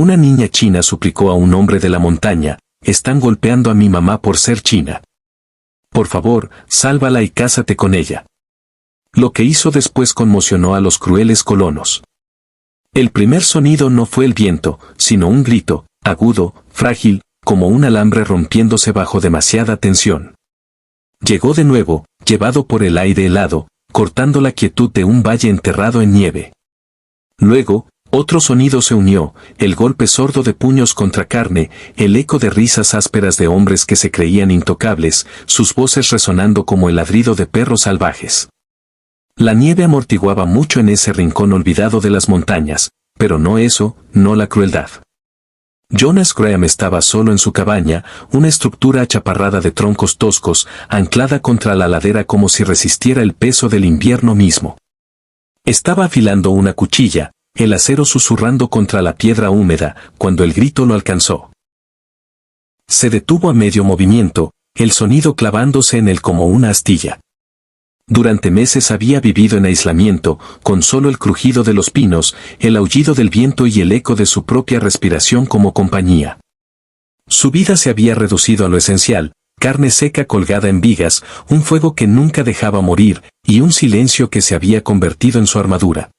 Una niña china suplicó a un hombre de la montaña, están golpeando a mi mamá por ser china. Por favor, sálvala y cásate con ella. Lo que hizo después conmocionó a los crueles colonos. El primer sonido no fue el viento, sino un grito, agudo, frágil, como un alambre rompiéndose bajo demasiada tensión. Llegó de nuevo, llevado por el aire helado, cortando la quietud de un valle enterrado en nieve. Luego, otro sonido se unió, el golpe sordo de puños contra carne, el eco de risas ásperas de hombres que se creían intocables, sus voces resonando como el ladrido de perros salvajes. La nieve amortiguaba mucho en ese rincón olvidado de las montañas, pero no eso, no la crueldad. Jonas Graham estaba solo en su cabaña, una estructura achaparrada de troncos toscos, anclada contra la ladera como si resistiera el peso del invierno mismo. Estaba afilando una cuchilla, el acero susurrando contra la piedra húmeda, cuando el grito lo alcanzó. Se detuvo a medio movimiento, el sonido clavándose en él como una astilla. Durante meses había vivido en aislamiento, con solo el crujido de los pinos, el aullido del viento y el eco de su propia respiración como compañía. Su vida se había reducido a lo esencial, carne seca colgada en vigas, un fuego que nunca dejaba morir, y un silencio que se había convertido en su armadura.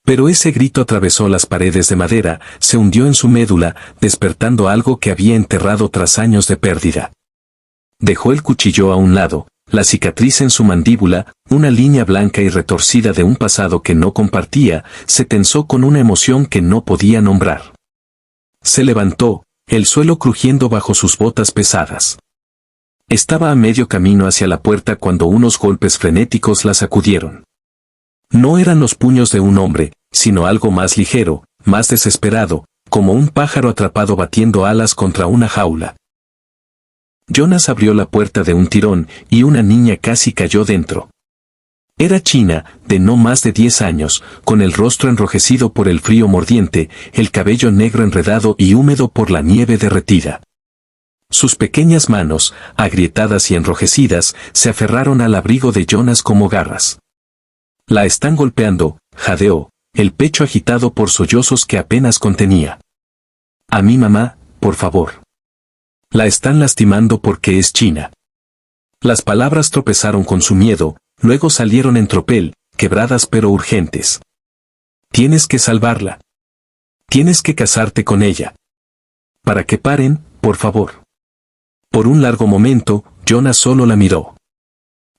Pero ese grito atravesó las paredes de madera, se hundió en su médula, despertando algo que había enterrado tras años de pérdida. Dejó el cuchillo a un lado, la cicatriz en su mandíbula, una línea blanca y retorcida de un pasado que no compartía, se tensó con una emoción que no podía nombrar. Se levantó, el suelo crujiendo bajo sus botas pesadas. Estaba a medio camino hacia la puerta cuando unos golpes frenéticos la sacudieron. No eran los puños de un hombre, sino algo más ligero, más desesperado, como un pájaro atrapado batiendo alas contra una jaula. Jonas abrió la puerta de un tirón y una niña casi cayó dentro. Era china, de no más de 10 años, con el rostro enrojecido por el frío mordiente, el cabello negro enredado y húmedo por la nieve derretida. Sus pequeñas manos, agrietadas y enrojecidas, se aferraron al abrigo de Jonas como garras. La están golpeando, jadeó, el pecho agitado por sollozos que apenas contenía. A mi mamá, por favor. La están lastimando porque es china. Las palabras tropezaron con su miedo, luego salieron en tropel, quebradas pero urgentes. Tienes que salvarla. Tienes que casarte con ella. Para que paren, por favor. Por un largo momento, Jonas solo la miró.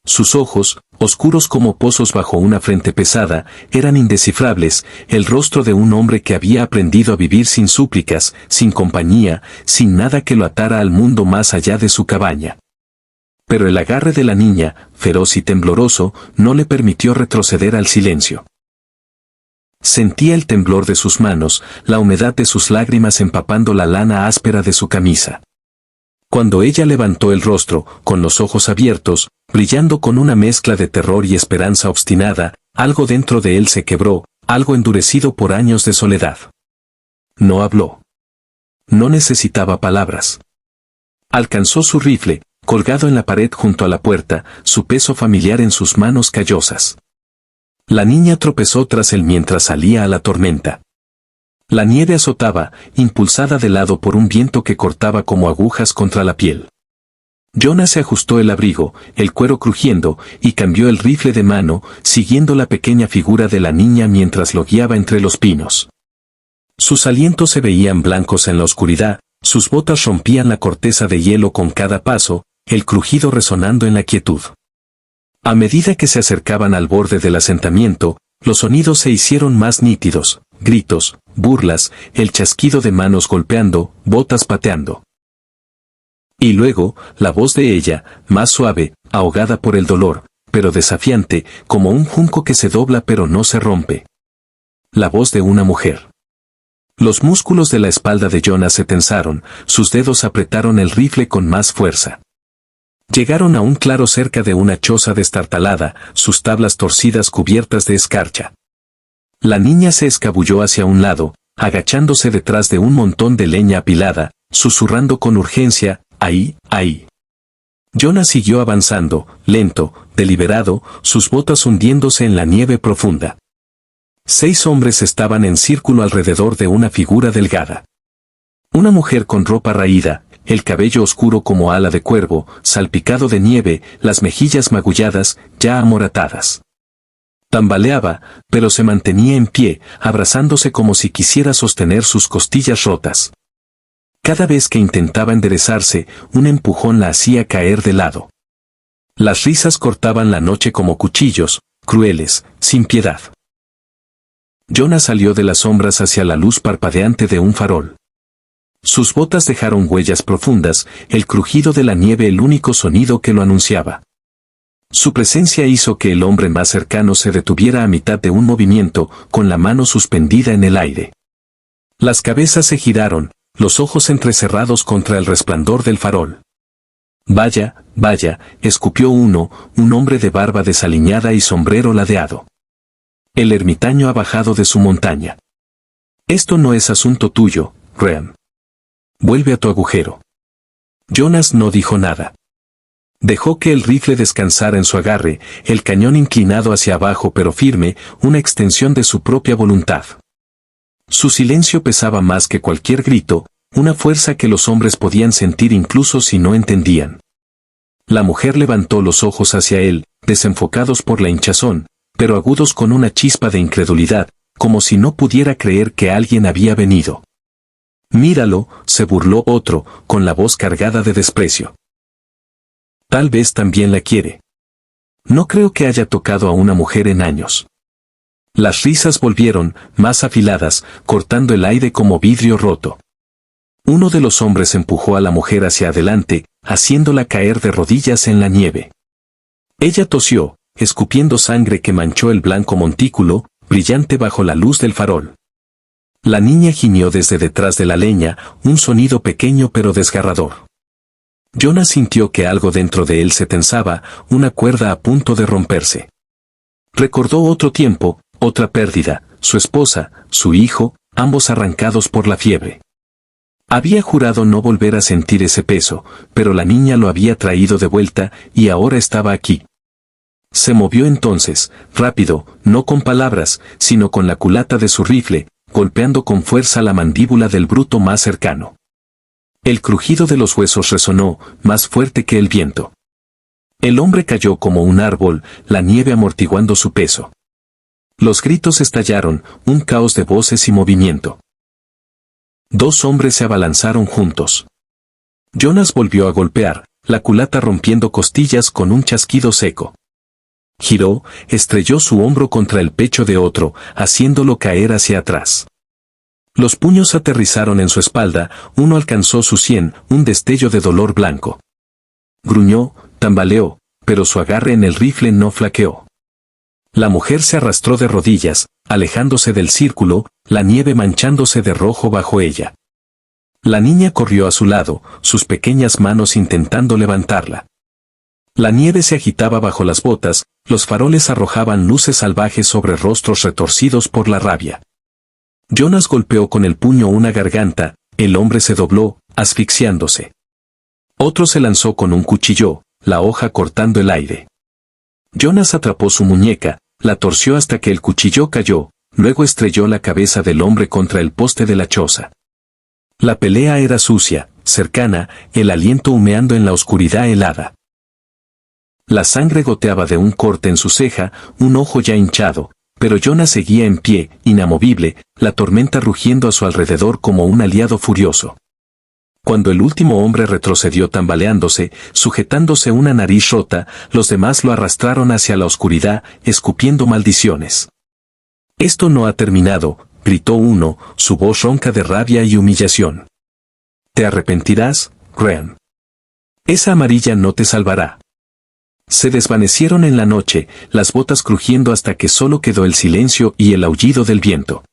Sus ojos, oscuros como pozos bajo una frente pesada, eran indescifrables, el rostro de un hombre que había aprendido a vivir sin súplicas, sin compañía, sin nada que lo atara al mundo más allá de su cabaña. Pero el agarre de la niña, feroz y tembloroso, no le permitió retroceder al silencio. Sentía el temblor de sus manos, la humedad de sus lágrimas empapando la lana áspera de su camisa. Cuando ella levantó el rostro, con los ojos abiertos, brillando con una mezcla de terror y esperanza obstinada, algo dentro de él se quebró, algo endurecido por años de soledad. No habló. No necesitaba palabras. Alcanzó su rifle, colgado en la pared junto a la puerta, su peso familiar en sus manos callosas. La niña tropezó tras él mientras salía a la tormenta. La nieve azotaba, impulsada de lado por un viento que cortaba como agujas contra la piel. Jonas se ajustó el abrigo, el cuero crujiendo, y cambió el rifle de mano, siguiendo la pequeña figura de la niña mientras lo guiaba entre los pinos. Sus alientos se veían blancos en la oscuridad, sus botas rompían la corteza de hielo con cada paso, el crujido resonando en la quietud. A medida que se acercaban al borde del asentamiento, los sonidos se hicieron más nítidos, gritos, burlas, el chasquido de manos golpeando, botas pateando. Y luego, la voz de ella, más suave, ahogada por el dolor, pero desafiante, como un junco que se dobla pero no se rompe. La voz de una mujer. Los músculos de la espalda de Jonas se tensaron, sus dedos apretaron el rifle con más fuerza. Llegaron a un claro cerca de una choza destartalada, sus tablas torcidas cubiertas de escarcha. La niña se escabulló hacia un lado, agachándose detrás de un montón de leña apilada, susurrando con urgencia, ahí, ahí. Jonas siguió avanzando, lento, deliberado, sus botas hundiéndose en la nieve profunda. 6 hombres estaban en círculo alrededor de una figura delgada. Una mujer con ropa raída, el cabello oscuro como ala de cuervo, salpicado de nieve, las mejillas magulladas, ya amoratadas. Tambaleaba, pero se mantenía en pie, abrazándose como si quisiera sostener sus costillas rotas. Cada vez que intentaba enderezarse, un empujón la hacía caer de lado. Las risas cortaban la noche como cuchillos, crueles, sin piedad. Jonas salió de las sombras hacia la luz parpadeante de un farol. Sus botas dejaron huellas profundas, el crujido de la nieve el único sonido que lo anunciaba. Su presencia hizo que el hombre más cercano se detuviera a mitad de un movimiento, con la mano suspendida en el aire. Las cabezas se giraron, los ojos entrecerrados contra el resplandor del farol. Vaya, vaya, escupió uno, un hombre de barba desaliñada y sombrero ladeado. El ermitaño ha bajado de su montaña. Esto no es asunto tuyo, Rhean. Vuelve a tu agujero. Jonas no dijo nada. Dejó que el rifle descansara en su agarre, el cañón inclinado hacia abajo pero firme, una extensión de su propia voluntad. Su silencio pesaba más que cualquier grito, una fuerza que los hombres podían sentir incluso si no entendían. La mujer levantó los ojos hacia él, desenfocados por la hinchazón, pero agudos con una chispa de incredulidad, como si no pudiera creer que alguien había venido. Míralo, se burló otro, con la voz cargada de desprecio. Tal vez también la quiere. No creo que haya tocado a una mujer en años. Las risas volvieron, más afiladas, cortando el aire como vidrio roto. Uno de los hombres empujó a la mujer hacia adelante, haciéndola caer de rodillas en la nieve. Ella tosió, escupiendo sangre que manchó el blanco montículo, brillante bajo la luz del farol. La niña gimió desde detrás de la leña, un sonido pequeño pero desgarrador. Jonas sintió que algo dentro de él se tensaba, una cuerda a punto de romperse. Recordó otro tiempo, otra pérdida, su esposa, su hijo, ambos arrancados por la fiebre. Había jurado no volver a sentir ese peso, pero la niña lo había traído de vuelta y ahora estaba aquí. Se movió entonces, rápido, no con palabras, sino con la culata de su rifle, golpeando con fuerza la mandíbula del bruto más cercano. El crujido de los huesos resonó, más fuerte que el viento. El hombre cayó como un árbol, la nieve amortiguando su peso. Los gritos estallaron, un caos de voces y movimiento. 2 hombres se abalanzaron juntos. Jonas volvió a golpear, la culata rompiendo costillas con un chasquido seco. Giró, estrelló su hombro contra el pecho de otro, haciéndolo caer hacia atrás. Los puños aterrizaron en su espalda, uno alcanzó su sien, un destello de dolor blanco. Gruñó, tambaleó, pero su agarre en el rifle no flaqueó. La mujer se arrastró de rodillas, alejándose del círculo, la nieve manchándose de rojo bajo ella. La niña corrió a su lado, sus pequeñas manos intentando levantarla. La nieve se agitaba bajo las botas, los faroles arrojaban luces salvajes sobre rostros retorcidos por la rabia. Jonas golpeó con el puño una garganta, el hombre se dobló, asfixiándose. Otro se lanzó con un cuchillo, la hoja cortando el aire. Jonas atrapó su muñeca, la torció hasta que el cuchillo cayó, luego estrelló la cabeza del hombre contra el poste de la choza. La pelea era sucia, cercana, el aliento humeando en la oscuridad helada. La sangre goteaba de un corte en su ceja, un ojo ya hinchado, pero Jonas seguía en pie, inamovible, la tormenta rugiendo a su alrededor como un aliado furioso. Cuando el último hombre retrocedió tambaleándose, sujetándose una nariz rota, los demás lo arrastraron hacia la oscuridad, escupiendo maldiciones. «Esto no ha terminado», gritó uno, su voz ronca de rabia y humillación. «Te arrepentirás, Rhean. Esa amarilla no te salvará». Se desvanecieron en la noche, las botas crujiendo hasta que solo quedó el silencio y el aullido del viento.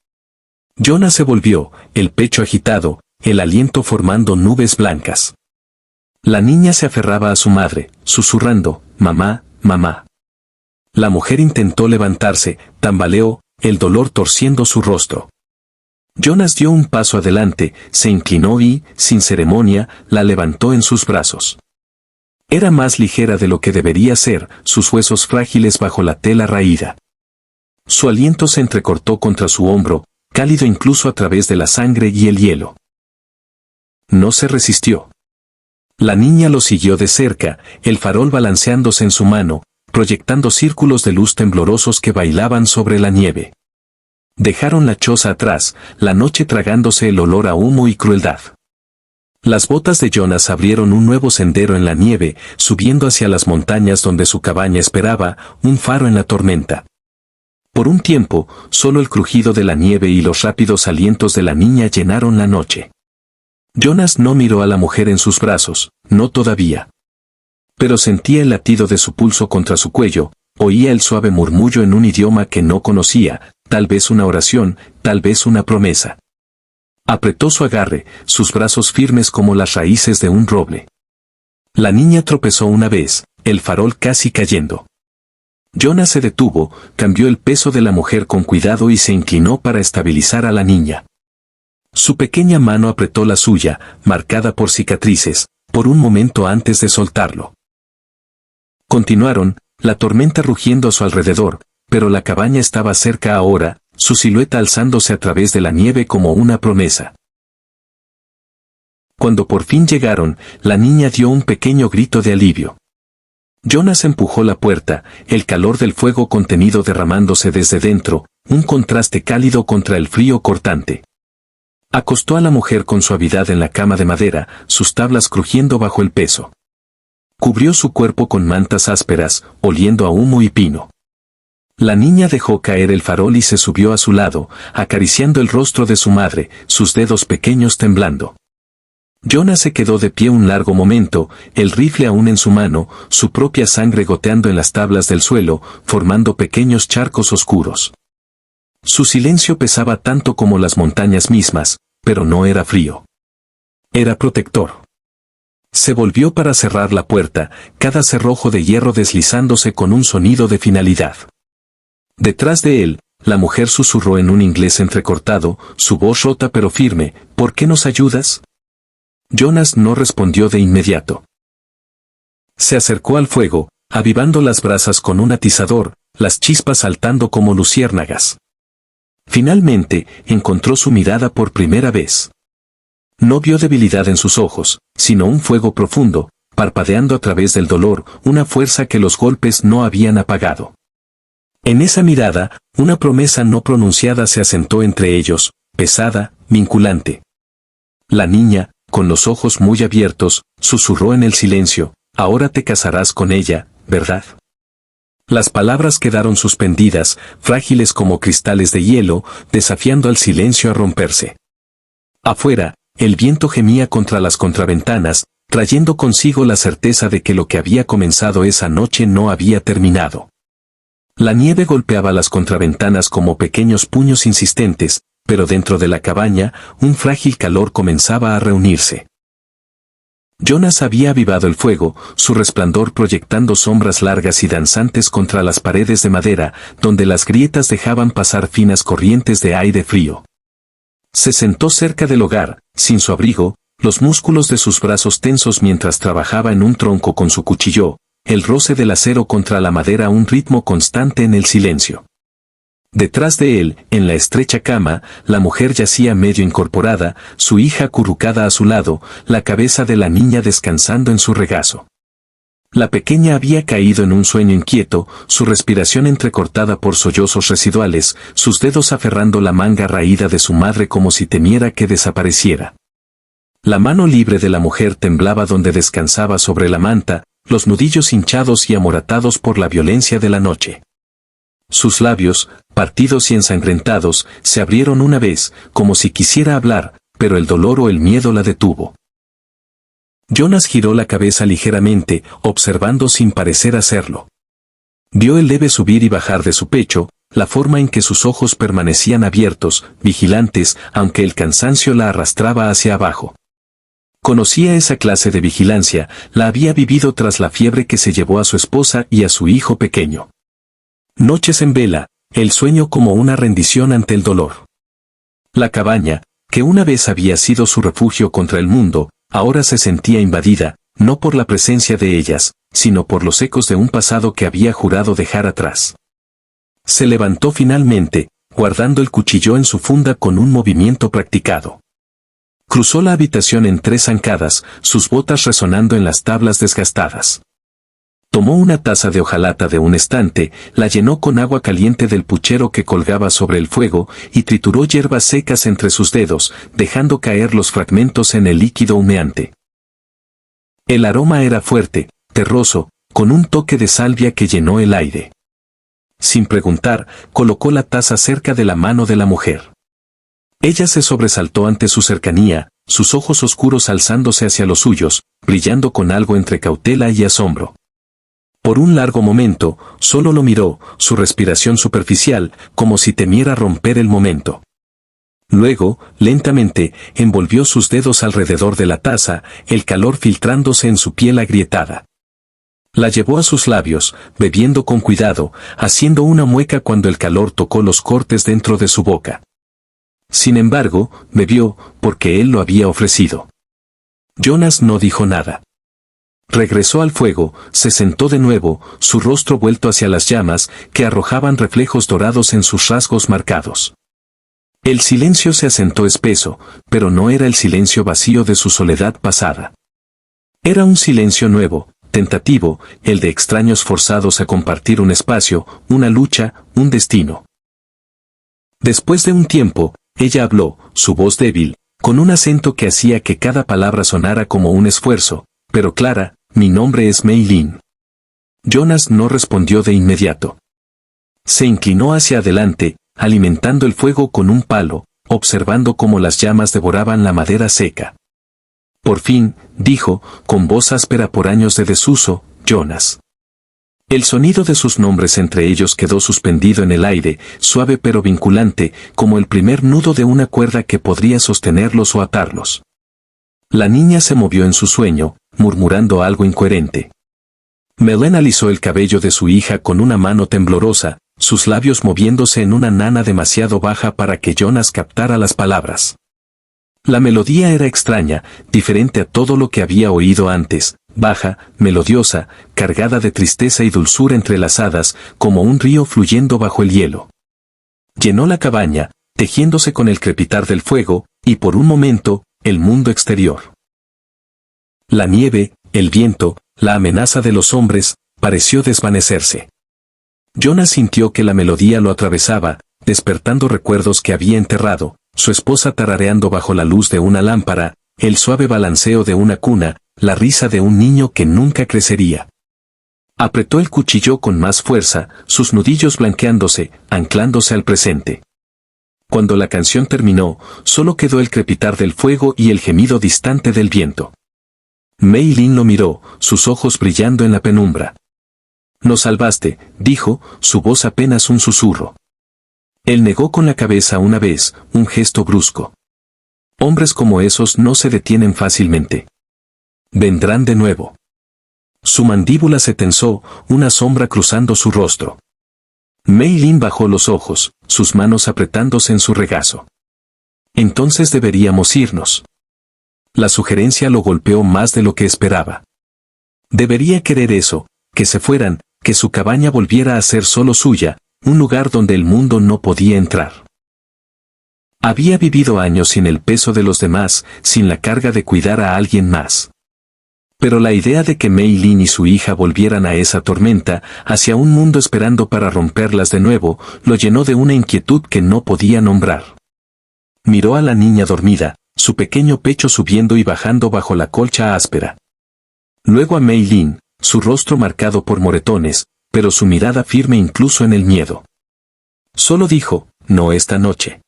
Jonas se volvió, el pecho agitado, el aliento formando nubes blancas. La niña se aferraba a su madre, susurrando, «Mamá, mamá». La mujer intentó levantarse, tambaleó, el dolor torciendo su rostro. Jonas dio un paso adelante, se inclinó y, sin ceremonia, la levantó en sus brazos. Era más ligera de lo que debería ser, sus huesos frágiles bajo la tela raída. Su aliento se entrecortó contra su hombro, cálido incluso a través de la sangre y el hielo. No se resistió. La niña lo siguió de cerca, el farol balanceándose en su mano, proyectando círculos de luz temblorosos que bailaban sobre la nieve. Dejaron la choza atrás, la noche tragándose el olor a humo y crueldad. Las botas de Jonas abrieron un nuevo sendero en la nieve, subiendo hacia las montañas donde su cabaña esperaba, un faro en la tormenta. Por un tiempo, solo el crujido de la nieve y los rápidos alientos de la niña llenaron la noche. Jonas no miró a la mujer en sus brazos, no todavía. Pero sentía el latido de su pulso contra su cuello, oía el suave murmullo en un idioma que no conocía, tal vez una oración, tal vez una promesa. Apretó su agarre, sus brazos firmes como las raíces de un roble. La niña tropezó una vez, el farol casi cayendo. Jonas se detuvo, cambió el peso de la mujer con cuidado y se inclinó para estabilizar a la niña. Su pequeña mano apretó la suya, marcada por cicatrices, por un momento antes de soltarlo. Continuaron, la tormenta rugiendo a su alrededor, pero la cabaña estaba cerca ahora, su silueta alzándose a través de la nieve como una promesa. Cuando por fin llegaron, la niña dio un pequeño grito de alivio. Jonas empujó la puerta, el calor del fuego contenido derramándose desde dentro, un contraste cálido contra el frío cortante. Acostó a la mujer con suavidad en la cama de madera, sus tablas crujiendo bajo el peso. Cubrió su cuerpo con mantas ásperas, oliendo a humo y pino. La niña dejó caer el farol y se subió a su lado, acariciando el rostro de su madre, sus dedos pequeños temblando. Jonas se quedó de pie un largo momento, el rifle aún en su mano, su propia sangre goteando en las tablas del suelo, formando pequeños charcos oscuros. Su silencio pesaba tanto como las montañas mismas, pero no era frío. Era protector. Se volvió para cerrar la puerta, cada cerrojo de hierro deslizándose con un sonido de finalidad. Detrás de él, la mujer susurró en un inglés entrecortado, su voz rota pero firme, ¿por qué nos ayudas? Jonas no respondió de inmediato. Se acercó al fuego, avivando las brasas con un atizador, las chispas saltando como luciérnagas. Finalmente, encontró su mirada por primera vez. No vio debilidad en sus ojos, sino un fuego profundo, parpadeando a través del dolor, una fuerza que los golpes no habían apagado. En esa mirada, una promesa no pronunciada se asentó entre ellos, pesada, vinculante. La niña, con los ojos muy abiertos, susurró en el silencio, ahora te casarás con ella, ¿verdad? Las palabras quedaron suspendidas, frágiles como cristales de hielo, desafiando al silencio a romperse. Afuera, el viento gemía contra las contraventanas, trayendo consigo la certeza de que lo que había comenzado esa noche no había terminado. La nieve golpeaba las contraventanas como pequeños puños insistentes, pero dentro de la cabaña, un frágil calor comenzaba a reunirse. Jonas había avivado el fuego, su resplandor proyectando sombras largas y danzantes contra las paredes de madera, donde las grietas dejaban pasar finas corrientes de aire frío. Se sentó cerca del hogar, sin su abrigo, los músculos de sus brazos tensos mientras trabajaba en un tronco con su cuchillo, el roce del acero contra la madera a un ritmo constante en el silencio. Detrás de él, en la estrecha cama, la mujer yacía medio incorporada, su hija acurrucada a su lado, la cabeza de la niña descansando en su regazo. La pequeña había caído en un sueño inquieto, su respiración entrecortada por sollozos residuales, sus dedos aferrando la manga raída de su madre como si temiera que desapareciera. La mano libre de la mujer temblaba donde descansaba sobre la manta, los nudillos hinchados y amoratados por la violencia de la noche. Sus labios, partidos y ensangrentados, se abrieron una vez, como si quisiera hablar, pero el dolor o el miedo la detuvo. Jonas giró la cabeza ligeramente, observando sin parecer hacerlo. Vio el leve subir y bajar de su pecho, la forma en que sus ojos permanecían abiertos, vigilantes, aunque el cansancio la arrastraba hacia abajo. Conocía esa clase de vigilancia, la había vivido tras la fiebre que se llevó a su esposa y a su hijo pequeño. Noches en vela, el sueño como una rendición ante el dolor. La cabaña, que una vez había sido su refugio contra el mundo, ahora se sentía invadida, no por la presencia de ellas, sino por los ecos de un pasado que había jurado dejar atrás. Se levantó finalmente, guardando el cuchillo en su funda con un movimiento practicado. Cruzó la habitación en 3 zancadas, sus botas resonando en las tablas desgastadas. Tomó una taza de hojalata de un estante, la llenó con agua caliente del puchero que colgaba sobre el fuego y trituró hierbas secas entre sus dedos, dejando caer los fragmentos en el líquido humeante. El aroma era fuerte, terroso, con un toque de salvia que llenó el aire. Sin preguntar, colocó la taza cerca de la mano de la mujer. Ella se sobresaltó ante su cercanía, sus ojos oscuros alzándose hacia los suyos, brillando con algo entre cautela y asombro. Por un largo momento, solo lo miró, su respiración superficial, como si temiera romper el momento. Luego, lentamente, envolvió sus dedos alrededor de la taza, el calor filtrándose en su piel agrietada. La llevó a sus labios, bebiendo con cuidado, haciendo una mueca cuando el calor tocó los cortes dentro de su boca. Sin embargo, bebió, porque él lo había ofrecido. Jonas no dijo nada. Regresó al fuego, se sentó de nuevo, su rostro vuelto hacia las llamas, que arrojaban reflejos dorados en sus rasgos marcados. El silencio se asentó espeso, pero no era el silencio vacío de su soledad pasada. Era un silencio nuevo, tentativo, el de extraños forzados a compartir un espacio, una lucha, un destino. Después de un tiempo, ella habló, su voz débil, con un acento que hacía que cada palabra sonara como un esfuerzo, pero clara: mi nombre es Mei Lin. Jonas no respondió de inmediato. Se inclinó hacia adelante, alimentando el fuego con un palo, observando cómo las llamas devoraban la madera seca. Por fin, dijo, con voz áspera por años de desuso: Jonas. El sonido de sus nombres entre ellos quedó suspendido en el aire, suave pero vinculante, como el primer nudo de una cuerda que podría sostenerlos o atarlos. La niña se movió en su sueño, murmurando algo incoherente. Melen alisó el cabello de su hija con una mano temblorosa, sus labios moviéndose en una nana demasiado baja para que Jonas captara las palabras. La melodía era extraña, diferente a todo lo que había oído antes, baja, melodiosa, cargada de tristeza y dulzura entrelazadas, como un río fluyendo bajo el hielo. Llenó la cabaña, tejiéndose con el crepitar del fuego, y por un momento, el mundo exterior. La nieve, el viento, la amenaza de los hombres, pareció desvanecerse. Jonas sintió que la melodía lo atravesaba, despertando recuerdos que había enterrado, su esposa tarareando bajo la luz de una lámpara, el suave balanceo de una cuna, la risa de un niño que nunca crecería. Apretó el cuchillo con más fuerza, sus nudillos blanqueándose, anclándose al presente. Cuando la canción terminó, solo quedó el crepitar del fuego y el gemido distante del viento. Mei Lin lo miró, sus ojos brillando en la penumbra. «Nos salvaste», dijo, su voz apenas un susurro. Él negó con la cabeza una vez, un gesto brusco. Hombres como esos no se detienen fácilmente. Vendrán de nuevo. Su mandíbula se tensó, una sombra cruzando su rostro. Mei Lin bajó los ojos, sus manos apretándose en su regazo. Entonces deberíamos irnos. La sugerencia lo golpeó más de lo que esperaba. Debería querer eso, que se fueran, que su cabaña volviera a ser solo suya, un lugar donde el mundo no podía entrar. Había vivido años sin el peso de los demás, sin la carga de cuidar a alguien más. Pero la idea de que Mei Lin y su hija volvieran a esa tormenta, hacia un mundo esperando para romperlas de nuevo, lo llenó de una inquietud que no podía nombrar. Miró a la niña dormida, su pequeño pecho subiendo y bajando bajo la colcha áspera. Luego a Mei Lin, su rostro marcado por moretones, pero su mirada firme incluso en el miedo. Solo dijo: no esta noche.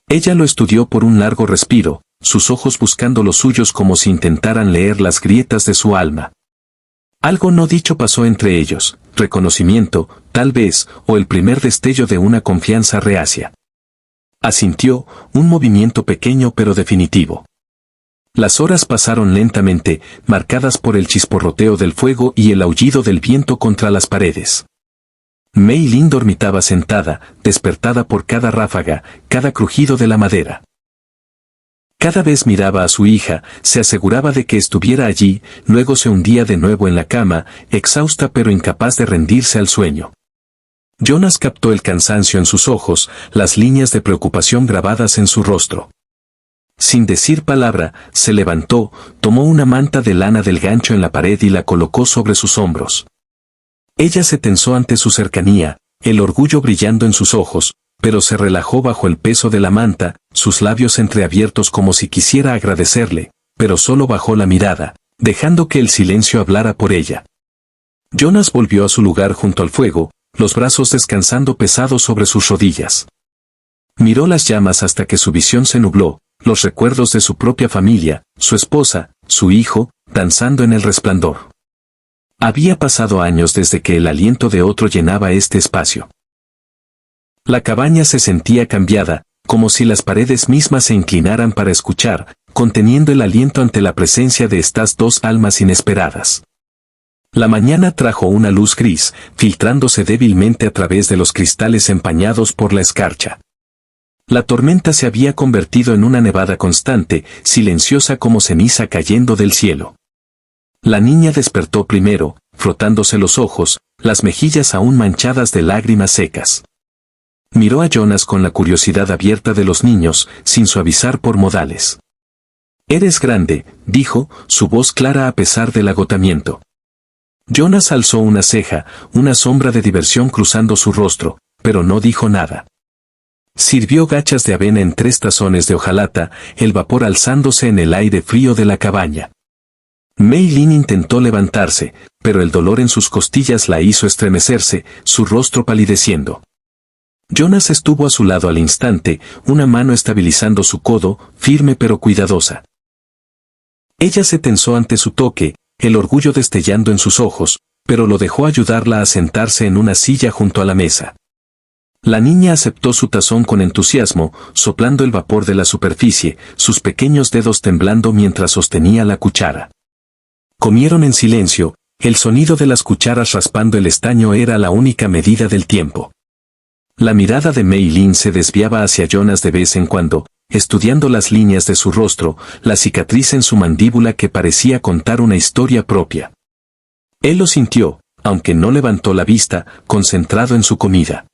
Ella lo estudió por un largo respiro, sus ojos buscando los suyos como si intentaran leer las grietas de su alma. Algo no dicho pasó entre ellos, reconocimiento, tal vez, o el primer destello de una confianza reacia. Asintió, un movimiento pequeño pero definitivo. Las horas pasaron lentamente, marcadas por el chisporroteo del fuego y el aullido del viento contra las paredes. Mei Lin dormitaba sentada, despertada por cada ráfaga, cada crujido de la madera. Cada vez miraba a su hija, se aseguraba de que estuviera allí, luego se hundía de nuevo en la cama, exhausta pero incapaz de rendirse al sueño. Jonas captó el cansancio en sus ojos, las líneas de preocupación grabadas en su rostro. Sin decir palabra, se levantó, tomó una manta de lana del gancho en la pared y la colocó sobre sus hombros. Ella se tensó ante su cercanía, el orgullo brillando en sus ojos, pero se relajó bajo el peso de la manta, sus labios entreabiertos como si quisiera agradecerle, pero solo bajó la mirada, dejando que el silencio hablara por ella. Jonas volvió a su lugar junto al fuego, los brazos descansando pesados sobre sus rodillas. Miró las llamas hasta que su visión se nubló, los recuerdos de su propia familia, su esposa, su hijo, danzando en el resplandor. Había pasado años desde que el aliento de otro llenaba este espacio. La cabaña se sentía cambiada, como si las paredes mismas se inclinaran para escuchar, conteniendo el aliento ante la presencia de estas dos almas inesperadas. La mañana trajo una luz gris, filtrándose débilmente a través de los cristales empañados por la escarcha. La tormenta se había convertido en una nevada constante, silenciosa como ceniza cayendo del cielo. La niña despertó primero, frotándose los ojos, las mejillas aún manchadas de lágrimas secas. Miró a Jonas con la curiosidad abierta de los niños, sin suavizar por modales. «Eres grande», dijo, su voz clara a pesar del agotamiento. Jonas alzó una ceja, una sombra de diversión cruzando su rostro, pero no dijo nada. Sirvió gachas de avena en 3 tazones de hojalata, el vapor alzándose en el aire frío de la cabaña. Mei Lin intentó levantarse, pero el dolor en sus costillas la hizo estremecerse, su rostro palideciendo. Jonas estuvo a su lado al instante, una mano estabilizando su codo, firme pero cuidadosa. Ella se tensó ante su toque, el orgullo destellando en sus ojos, pero lo dejó ayudarla a sentarse en una silla junto a la mesa. La niña aceptó su tazón con entusiasmo, soplando el vapor de la superficie, sus pequeños dedos temblando mientras sostenía la cuchara. Comieron en silencio, el sonido de las cucharas raspando el estaño era la única medida del tiempo. La mirada de Mei Lin se desviaba hacia Jonas de vez en cuando, estudiando las líneas de su rostro, la cicatriz en su mandíbula que parecía contar una historia propia. Él lo sintió, aunque no levantó la vista, concentrado en su comida.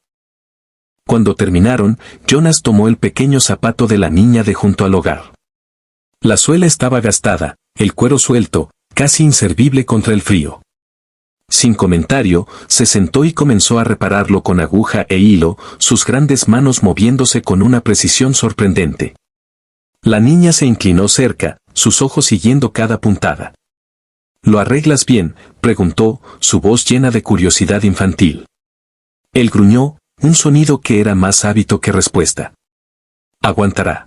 Cuando terminaron, Jonas tomó el pequeño zapato de la niña de junto al hogar. La suela estaba gastada, el cuero suelto, casi inservible contra el frío. Sin comentario, se sentó y comenzó a repararlo con aguja e hilo, sus grandes manos moviéndose con una precisión sorprendente. La niña se inclinó cerca, sus ojos siguiendo cada puntada. ¿Lo arreglas bien?, preguntó, su voz llena de curiosidad infantil. Él gruñó, un sonido que era más hábito que respuesta. Aguantará.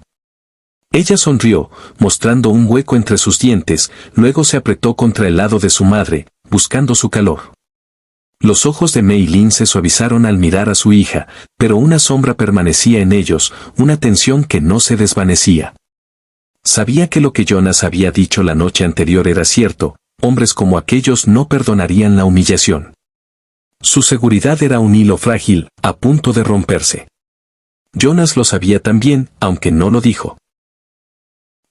Ella sonrió, mostrando un hueco entre sus dientes, luego se apretó contra el lado de su madre, buscando su calor. Los ojos de Mei Lin se suavizaron al mirar a su hija, pero una sombra permanecía en ellos, una tensión que no se desvanecía. Sabía que lo que Jonas había dicho la noche anterior era cierto, hombres como aquellos no perdonarían la humillación. Su seguridad era un hilo frágil, a punto de romperse. Jonas lo sabía también, aunque no lo dijo.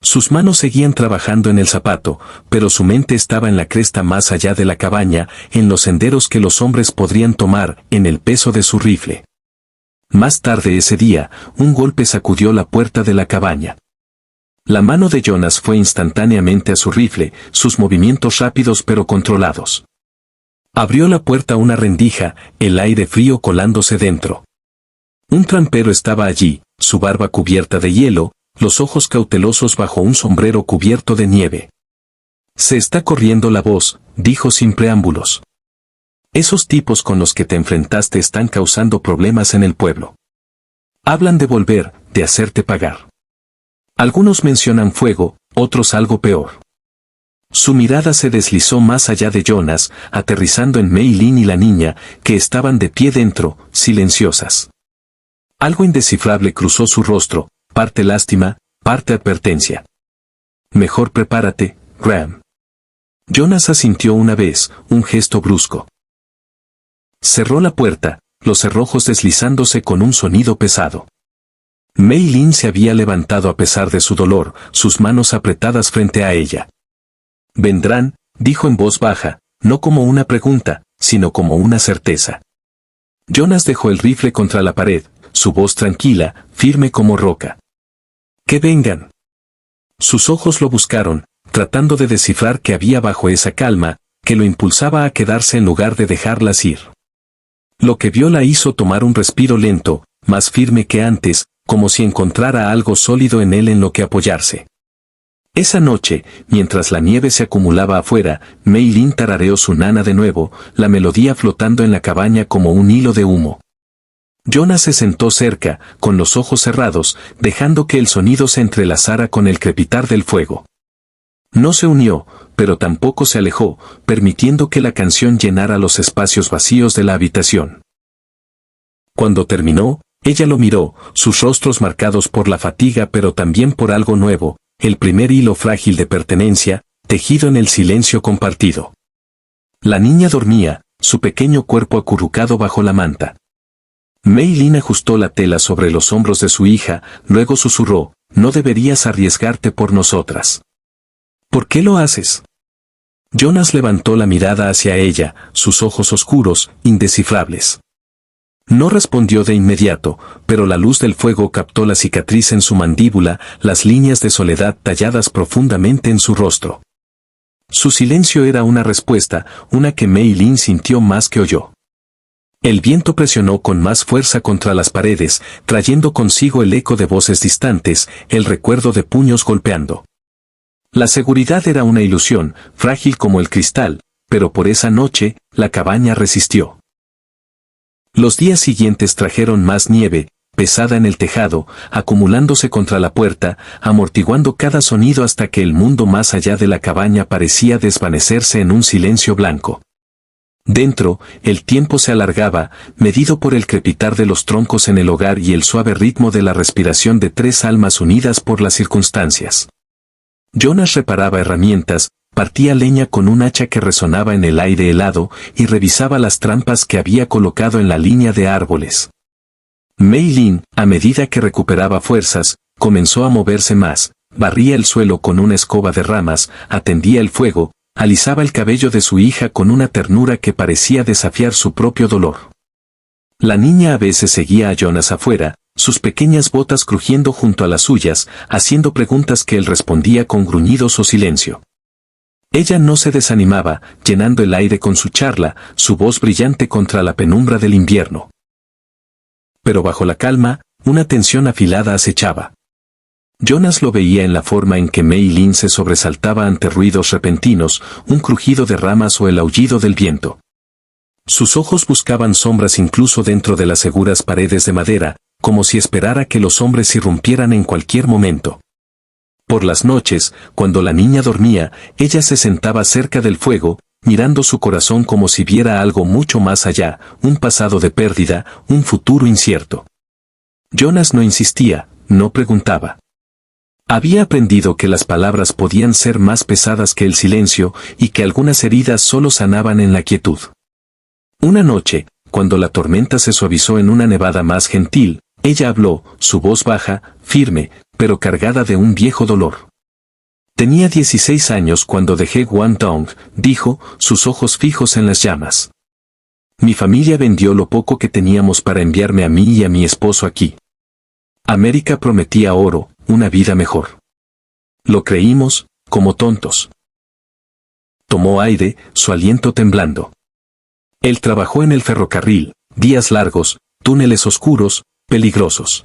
Sus manos seguían trabajando en el zapato, pero su mente estaba en la cresta más allá de la cabaña, en los senderos que los hombres podrían tomar, en el peso de su rifle. Más tarde ese día, un golpe sacudió la puerta de la cabaña. La mano de Jonas fue instantáneamente a su rifle, sus movimientos rápidos pero controlados. Abrió la puerta una rendija, el aire frío colándose dentro. Un trampero estaba allí, su barba cubierta de hielo, los ojos cautelosos bajo un sombrero cubierto de nieve. «Se está corriendo la voz», dijo sin preámbulos. «Esos tipos con los que te enfrentaste están causando problemas en el pueblo. Hablan de volver, de hacerte pagar. Algunos mencionan fuego, otros algo peor». Su mirada se deslizó más allá de Jonas, aterrizando en Mei Lin y la niña, que estaban de pie dentro, silenciosas. Algo indescifrable cruzó su rostro, parte lástima, parte advertencia. «Mejor prepárate, Graham». Jonas asintió una vez, un gesto brusco. Cerró la puerta, los cerrojos deslizándose con un sonido pesado. Mei Lin se había levantado a pesar de su dolor, sus manos apretadas frente a ella. «Vendrán», dijo en voz baja, no como una pregunta, sino como una certeza. Jonas dejó el rifle contra la pared, su voz tranquila, firme como roca. ¡Que vengan! Sus ojos lo buscaron, tratando de descifrar qué había bajo esa calma, que lo impulsaba a quedarse en lugar de dejarlas ir. Lo que vio la hizo tomar un respiro lento, más firme que antes, como si encontrara algo sólido en él en lo que apoyarse. Esa noche, mientras la nieve se acumulaba afuera, Mei Lin tarareó su nana de nuevo, la melodía flotando en la cabaña como un hilo de humo. Jonas se sentó cerca, con los ojos cerrados, dejando que el sonido se entrelazara con el crepitar del fuego. No se unió, pero tampoco se alejó, permitiendo que la canción llenara los espacios vacíos de la habitación. Cuando terminó, ella lo miró, sus rostros marcados por la fatiga pero también por algo nuevo, el primer hilo frágil de pertenencia, tejido en el silencio compartido. La niña dormía, su pequeño cuerpo acurrucado bajo la manta. Mei Lin ajustó la tela sobre los hombros de su hija, luego susurró, «No deberías arriesgarte por nosotras». «¿Por qué lo haces?». Jonas levantó la mirada hacia ella, sus ojos oscuros, indescifrables. No respondió de inmediato, pero la luz del fuego captó la cicatriz en su mandíbula, las líneas de soledad talladas profundamente en su rostro. Su silencio era una respuesta, una que Mei Lin sintió más que oyó. El viento presionó con más fuerza contra las paredes, trayendo consigo el eco de voces distantes, el recuerdo de puños golpeando. La seguridad era una ilusión, frágil como el cristal, pero por esa noche, la cabaña resistió. Los días siguientes trajeron más nieve, pesada en el tejado, acumulándose contra la puerta, amortiguando cada sonido hasta que el mundo más allá de la cabaña parecía desvanecerse en un silencio blanco. Dentro, el tiempo se alargaba, medido por el crepitar de los troncos en el hogar y el suave ritmo de la respiración de tres almas unidas por las circunstancias. Jonas reparaba herramientas, partía leña con un hacha que resonaba en el aire helado y revisaba las trampas que había colocado en la línea de árboles. Mei Lin, a medida que recuperaba fuerzas, comenzó a moverse más, barría el suelo con una escoba de ramas, atendía el fuego, alisaba el cabello de su hija con una ternura que parecía desafiar su propio dolor. La niña a veces seguía a Jonas afuera, sus pequeñas botas crujiendo junto a las suyas, haciendo preguntas que él respondía con gruñidos o silencio. Ella no se desanimaba, llenando el aire con su charla, su voz brillante contra la penumbra del invierno. Pero bajo la calma, una tensión afilada acechaba. Jonas lo veía en la forma en que Mei Lin se sobresaltaba ante ruidos repentinos, un crujido de ramas o el aullido del viento. Sus ojos buscaban sombras incluso dentro de las seguras paredes de madera, como si esperara que los hombres irrumpieran en cualquier momento. Por las noches, cuando la niña dormía, ella se sentaba cerca del fuego, mirando su corazón como si viera algo mucho más allá, un pasado de pérdida, un futuro incierto. Jonas no insistía, no preguntaba. Había aprendido que las palabras podían ser más pesadas que el silencio y que algunas heridas solo sanaban en la quietud. Una noche, cuando la tormenta se suavizó en una nevada más gentil, ella habló, su voz baja, firme, pero cargada de un viejo dolor. Tenía 16 años cuando dejé Guangdong, dijo, sus ojos fijos en las llamas. Mi familia vendió lo poco que teníamos para enviarme a mí y a mi esposo aquí. América prometía oro, una vida mejor. Lo creímos, como tontos. Tomó aire, su aliento temblando. Él trabajó en el ferrocarril, días largos, túneles oscuros, peligrosos.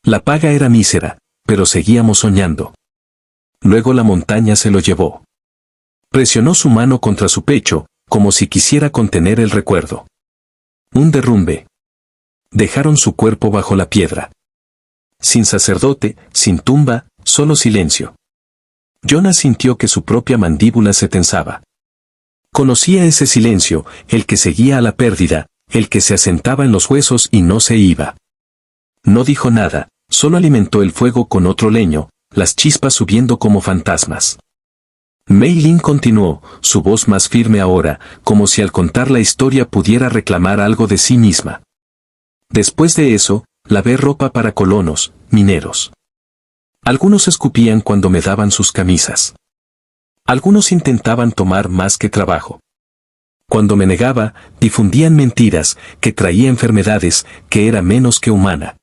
La paga era mísera, pero seguíamos soñando. Luego la montaña se lo llevó. Presionó su mano contra su pecho, como si quisiera contener el recuerdo. Un derrumbe. Dejaron su cuerpo bajo la piedra. Sin sacerdote, sin tumba, solo silencio. Jonas sintió que su propia mandíbula se tensaba. Conocía ese silencio, el que seguía a la pérdida, el que se asentaba en los huesos y no se iba. No dijo nada, solo alimentó el fuego con otro leño, las chispas subiendo como fantasmas. Mei Lin continuó, su voz más firme ahora, como si al contar la historia pudiera reclamar algo de sí misma. Después de eso, lavé ropa para colonos, mineros. Algunos escupían cuando me daban sus camisas. Algunos intentaban tomar más que trabajo. Cuando me negaba, difundían mentiras, que traía enfermedades, que era menos que humana.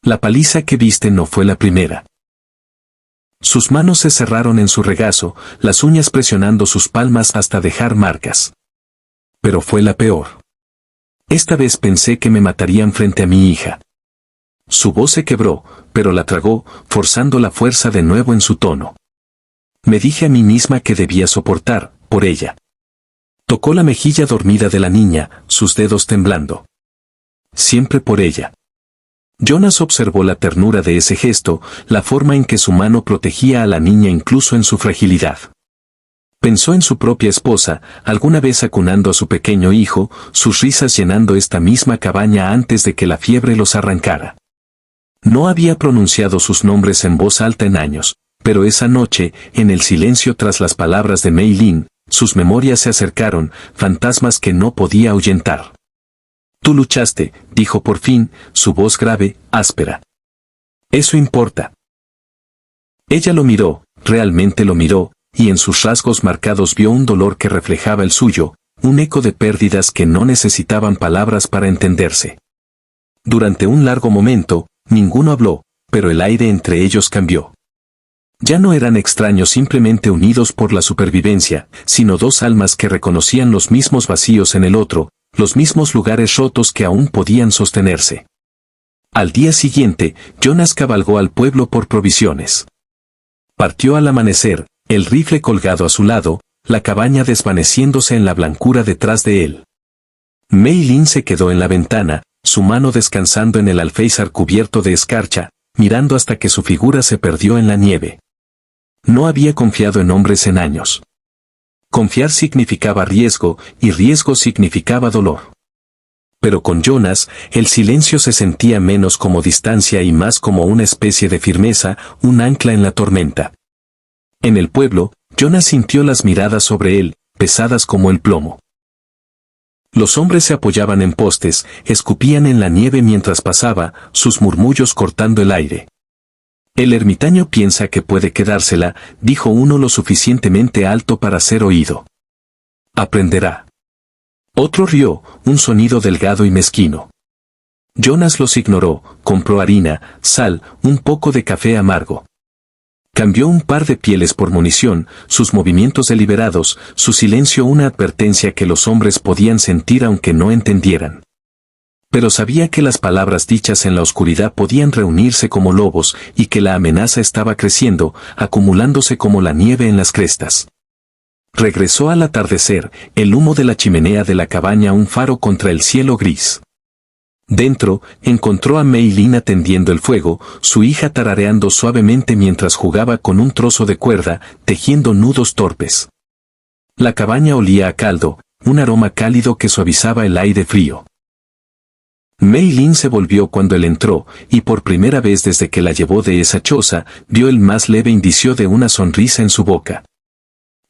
La paliza que viste no fue la primera. Sus manos se cerraron en su regazo, las uñas presionando sus palmas hasta dejar marcas. Pero fue la peor. Esta vez pensé que me matarían frente a mi hija. Su voz se quebró, pero la tragó, forzando la fuerza de nuevo en su tono. Me dije a mí misma que debía soportar, por ella. Tocó la mejilla dormida de la niña, sus dedos temblando. Siempre por ella. Jonas observó la ternura de ese gesto, la forma en que su mano protegía a la niña incluso en su fragilidad. Pensó en su propia esposa, alguna vez acunando a su pequeño hijo, sus risas llenando esta misma cabaña antes de que la fiebre los arrancara. No había pronunciado sus nombres en voz alta en años, pero esa noche, en el silencio tras las palabras de Mei Lin, sus memorias se acercaron, fantasmas que no podía ahuyentar. Tú luchaste, dijo por fin, su voz grave, áspera. Eso importa. Ella lo miró, realmente lo miró, y en sus rasgos marcados vio un dolor que reflejaba el suyo, un eco de pérdidas que no necesitaban palabras para entenderse. Durante un largo momento, ninguno habló, pero el aire entre ellos cambió. Ya no eran extraños simplemente unidos por la supervivencia, sino dos almas que reconocían los mismos vacíos en el otro, los mismos lugares rotos que aún podían sostenerse. Al día siguiente, Jonas cabalgó al pueblo por provisiones. Partió al amanecer, el rifle colgado a su lado, la cabaña desvaneciéndose en la blancura detrás de él. Mei Lin se quedó en la ventana, su mano descansando en el alféizar cubierto de escarcha, mirando hasta que su figura se perdió en la nieve. No había confiado en hombres en años. Confiar significaba riesgo, y riesgo significaba dolor. Pero con Jonas, el silencio se sentía menos como distancia y más como una especie de firmeza, un ancla en la tormenta. En el pueblo, Jonas sintió las miradas sobre él, pesadas como el plomo. Los hombres se apoyaban en postes, escupían en la nieve mientras pasaba, sus murmullos cortando el aire. El ermitaño piensa que puede quedársela, dijo uno lo suficientemente alto para ser oído. Aprenderá. Otro rió, un sonido delgado y mezquino. Jonas los ignoró, compró harina, sal, un poco de café amargo. Cambió un par de pieles por munición, sus movimientos deliberados, su silencio una advertencia que los hombres podían sentir aunque no entendieran. Pero sabía que las palabras dichas en la oscuridad podían reunirse como lobos y que la amenaza estaba creciendo, acumulándose como la nieve en las crestas. Regresó al atardecer, el humo de la chimenea de la cabaña un faro contra el cielo gris. Dentro, encontró a Mei Lin atendiendo el fuego, su hija tarareando suavemente mientras jugaba con un trozo de cuerda, tejiendo nudos torpes. La cabaña olía a caldo, un aroma cálido que suavizaba el aire frío. Mei Lin se volvió cuando él entró, y por primera vez desde que la llevó de esa choza, vio el más leve indicio de una sonrisa en su boca.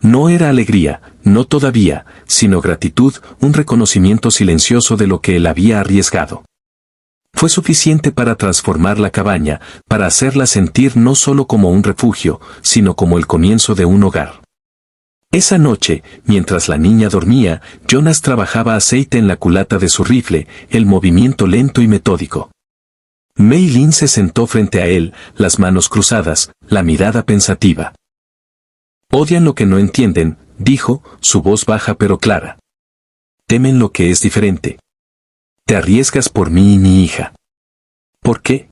No era alegría, no todavía, sino gratitud, un reconocimiento silencioso de lo que él había arriesgado. Fue suficiente para transformar la cabaña, para hacerla sentir no solo como un refugio, sino como el comienzo de un hogar. Esa noche, mientras la niña dormía, Jonas trabajaba aceite en la culata de su rifle, el movimiento lento y metódico. Mei Lin se sentó frente a él, las manos cruzadas, la mirada pensativa. Odian lo que no entienden, dijo, su voz baja pero clara. Temen lo que es diferente. Te arriesgas por mí y mi hija. ¿Por qué?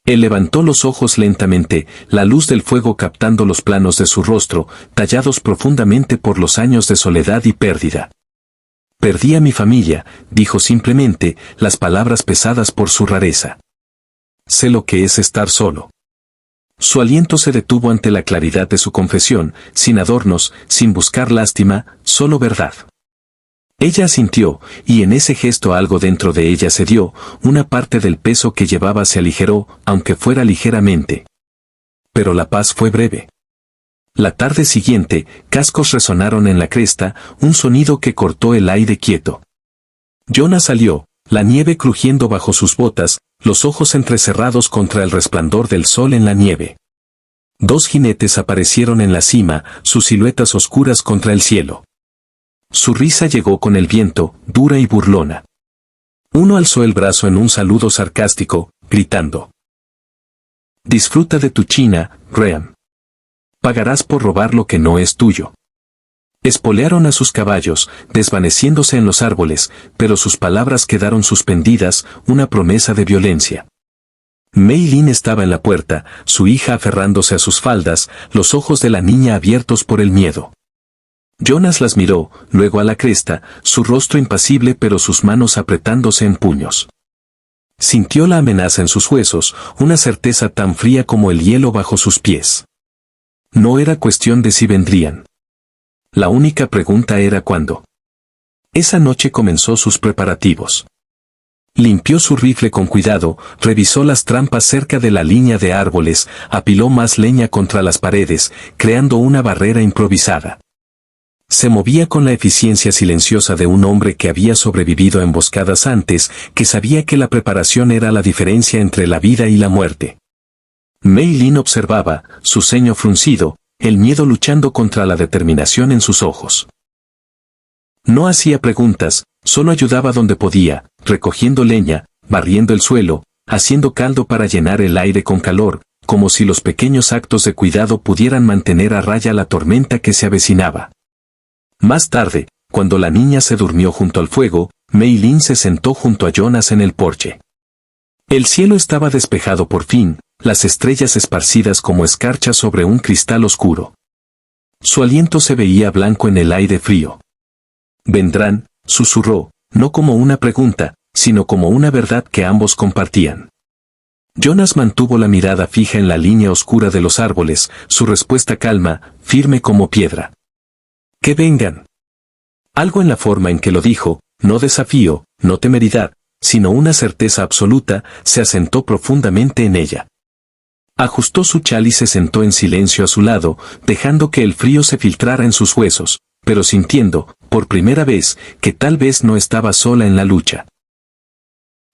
Él levantó los ojos lentamente, la luz del fuego captando los planos de su rostro, tallados profundamente por los años de soledad y pérdida. Perdí a mi familia, dijo simplemente, las palabras pesadas por su rareza. Sé lo que es estar solo. Su aliento se detuvo ante la claridad de su confesión, sin adornos, sin buscar lástima, solo verdad. Ella asintió, y en ese gesto algo dentro de ella cedió, una parte del peso que llevaba se aligeró, aunque fuera ligeramente. Pero la paz fue breve. La tarde siguiente, cascos resonaron en la cresta, un sonido que cortó el aire quieto. Jonas salió, la nieve crujiendo bajo sus botas, los ojos entrecerrados contra el resplandor del sol en la nieve. Dos jinetes aparecieron en la cima, sus siluetas oscuras contra el cielo. Su risa llegó con el viento, dura y burlona. Uno alzó el brazo en un saludo sarcástico, gritando: «Disfruta de tu china, Graham. Pagarás por robar lo que no es tuyo». Espolearon a sus caballos, desvaneciéndose en los árboles, pero sus palabras quedaron suspendidas, una promesa de violencia. Mei Lin estaba en la puerta, su hija aferrándose a sus faldas, los ojos de la niña abiertos por el miedo. Jonas las miró, luego a la cresta, su rostro impasible pero sus manos apretándose en puños. Sintió la amenaza en sus huesos, una certeza tan fría como el hielo bajo sus pies. No era cuestión de si vendrían. La única pregunta era cuándo. Esa noche comenzó sus preparativos. Limpió su rifle con cuidado, revisó las trampas cerca de la línea de árboles, apiló más leña contra las paredes, creando una barrera improvisada. Se movía con la eficiencia silenciosa de un hombre que había sobrevivido a emboscadas antes, que sabía que la preparación era la diferencia entre la vida y la muerte. Mei Lin observaba, su ceño fruncido, el miedo luchando contra la determinación en sus ojos. No hacía preguntas, solo ayudaba donde podía, recogiendo leña, barriendo el suelo, haciendo caldo para llenar el aire con calor, como si los pequeños actos de cuidado pudieran mantener a raya la tormenta que se avecinaba. Más tarde, cuando la niña se durmió junto al fuego, Mei Lin se sentó junto a Jonas en el porche. El cielo estaba despejado por fin, las estrellas esparcidas como escarchas sobre un cristal oscuro. Su aliento se veía blanco en el aire frío. «Vendrán», susurró, no como una pregunta, sino como una verdad que ambos compartían. Jonas mantuvo la mirada fija en la línea oscura de los árboles, su respuesta calma, firme como piedra. «Que vengan». Algo en la forma en que lo dijo, no desafío, no temeridad, sino una certeza absoluta, se asentó profundamente en ella. Ajustó su chal y se sentó en silencio a su lado, dejando que el frío se filtrara en sus huesos, pero sintiendo, por primera vez, que tal vez no estaba sola en la lucha.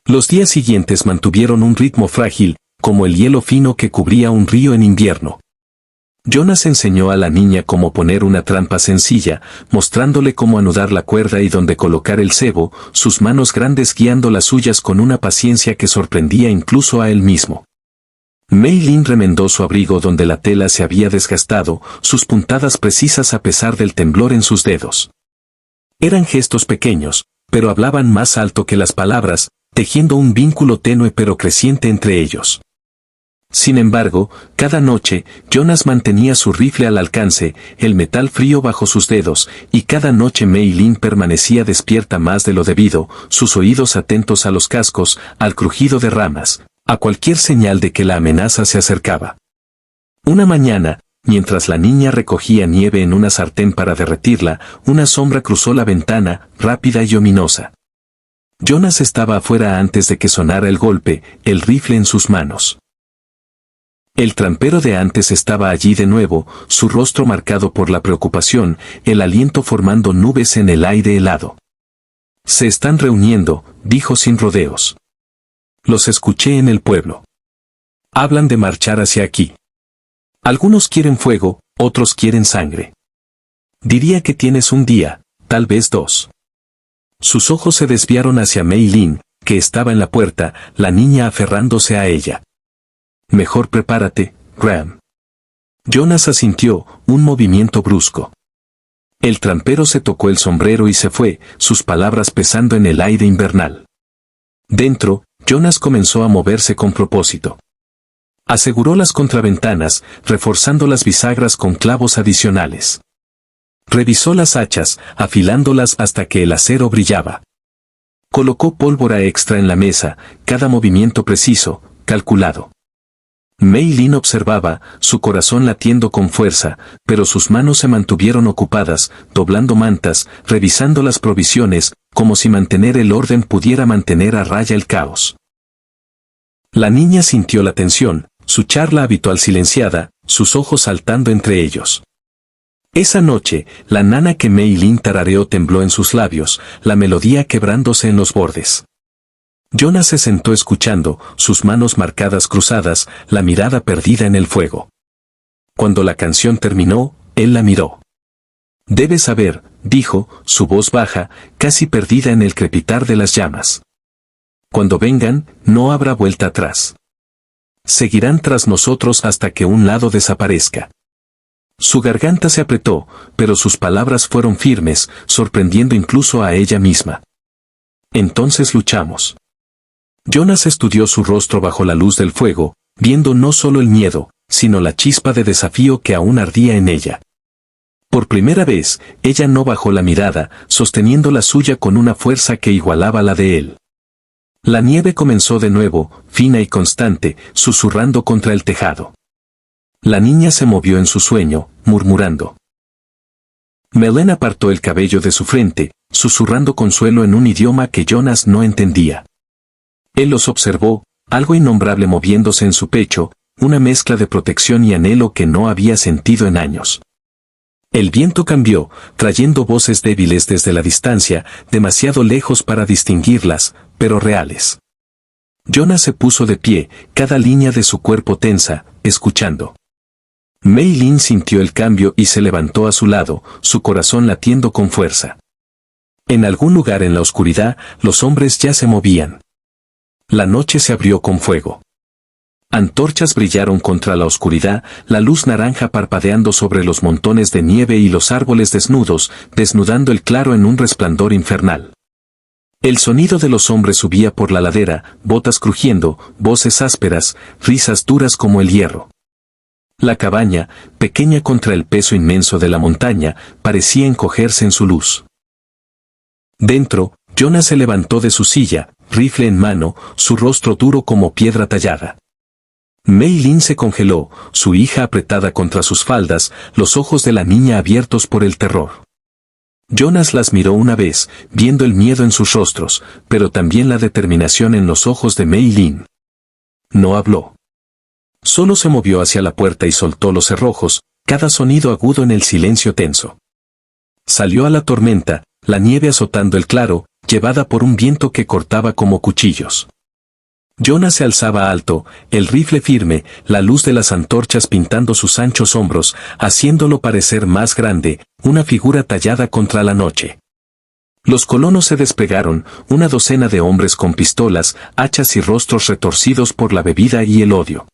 Los días siguientes mantuvieron un ritmo frágil, como el hielo fino que cubría un río en invierno. Jonas enseñó a la niña cómo poner una trampa sencilla, mostrándole cómo anudar la cuerda y dónde colocar el cebo, sus manos grandes guiando las suyas con una paciencia que sorprendía incluso a él mismo. Mei Lin remendó su abrigo donde la tela se había desgastado, sus puntadas precisas a pesar del temblor en sus dedos. Eran gestos pequeños, pero hablaban más alto que las palabras, tejiendo un vínculo tenue pero creciente entre ellos. Sin embargo, cada noche, Jonas mantenía su rifle al alcance, el metal frío bajo sus dedos, y cada noche Mei Lin permanecía despierta más de lo debido, sus oídos atentos a los cascos, al crujido de ramas, a cualquier señal de que la amenaza se acercaba. Una mañana, mientras la niña recogía nieve en una sartén para derretirla, una sombra cruzó la ventana, rápida y ominosa. Jonas estaba afuera antes de que sonara el golpe, el rifle en sus manos. El trampero de antes estaba allí de nuevo, su rostro marcado por la preocupación, el aliento formando nubes en el aire helado. «Se están reuniendo», dijo sin rodeos. «Los escuché en el pueblo. Hablan de marchar hacia aquí. Algunos quieren fuego, otros quieren sangre. Diría que tienes un día, tal vez dos». Sus ojos se desviaron hacia Mei Lin, que estaba en la puerta, la niña aferrándose a ella. «Mejor prepárate, Graham». Jonas asintió, un movimiento brusco. El trampero se tocó el sombrero y se fue, sus palabras pesando en el aire invernal. Dentro, Jonas comenzó a moverse con propósito. Aseguró las contraventanas, reforzando las bisagras con clavos adicionales. Revisó las hachas, afilándolas hasta que el acero brillaba. Colocó pólvora extra en la mesa, cada movimiento preciso, calculado. Mei Lin observaba, su corazón latiendo con fuerza, pero sus manos se mantuvieron ocupadas, doblando mantas, revisando las provisiones, como si mantener el orden pudiera mantener a raya el caos. La niña sintió la tensión, su charla habitual silenciada, sus ojos saltando entre ellos. Esa noche, la nana que Mei Lin tarareó tembló en sus labios, la melodía quebrándose en los bordes. Jonas se sentó escuchando, sus manos marcadas cruzadas, la mirada perdida en el fuego. Cuando la canción terminó, él la miró. «Debes saber», dijo, su voz baja, casi perdida en el crepitar de las llamas. Cuando vengan, no habrá vuelta atrás. Seguirán tras nosotros hasta que un lado desaparezca. Su garganta se apretó, pero sus palabras fueron firmes, sorprendiendo incluso a ella misma. Entonces luchamos. Jonas estudió su rostro bajo la luz del fuego, viendo no solo el miedo, sino la chispa de desafío que aún ardía en ella. Por primera vez, ella no bajó la mirada, sosteniendo la suya con una fuerza que igualaba la de él. La nieve comenzó de nuevo, fina y constante, susurrando contra el tejado. La niña se movió en su sueño, murmurando. Melen apartó el cabello de su frente, susurrando consuelo en un idioma que Jonas no entendía. Él los observó, algo innombrable moviéndose en su pecho, una mezcla de protección y anhelo que no había sentido en años. El viento cambió, trayendo voces débiles desde la distancia, demasiado lejos para distinguirlas, pero reales. Jonas se puso de pie, cada línea de su cuerpo tensa, escuchando. Mei Lin sintió el cambio y se levantó a su lado, su corazón latiendo con fuerza. En algún lugar en la oscuridad, los hombres ya se movían. La noche se abrió con fuego. Antorchas brillaron contra la oscuridad, la luz naranja parpadeando sobre los montones de nieve y los árboles desnudos, desnudando el claro en un resplandor infernal. El sonido de los hombres subía por la ladera, botas crujiendo, voces ásperas, risas duras como el hierro. La cabaña, pequeña contra el peso inmenso de la montaña, parecía encogerse en su luz. Dentro, Jonas se levantó de su silla, rifle en mano, su rostro duro como piedra tallada. Mei Lin se congeló, su hija apretada contra sus faldas, los ojos de la niña abiertos por el terror. Jonas las miró una vez, viendo el miedo en sus rostros, pero también la determinación en los ojos de Mei Lin. No habló. Solo se movió hacia la puerta y soltó los cerrojos, cada sonido agudo en el silencio tenso. Salió a la tormenta, la nieve azotando el claro, llevada por un viento que cortaba como cuchillos. Jonas se alzaba alto, el rifle firme, la luz de las antorchas pintando sus anchos hombros, haciéndolo parecer más grande, una figura tallada contra la noche. Los colonos se desplegaron, una docena de hombres con pistolas, hachas y rostros retorcidos por la bebida y el odio.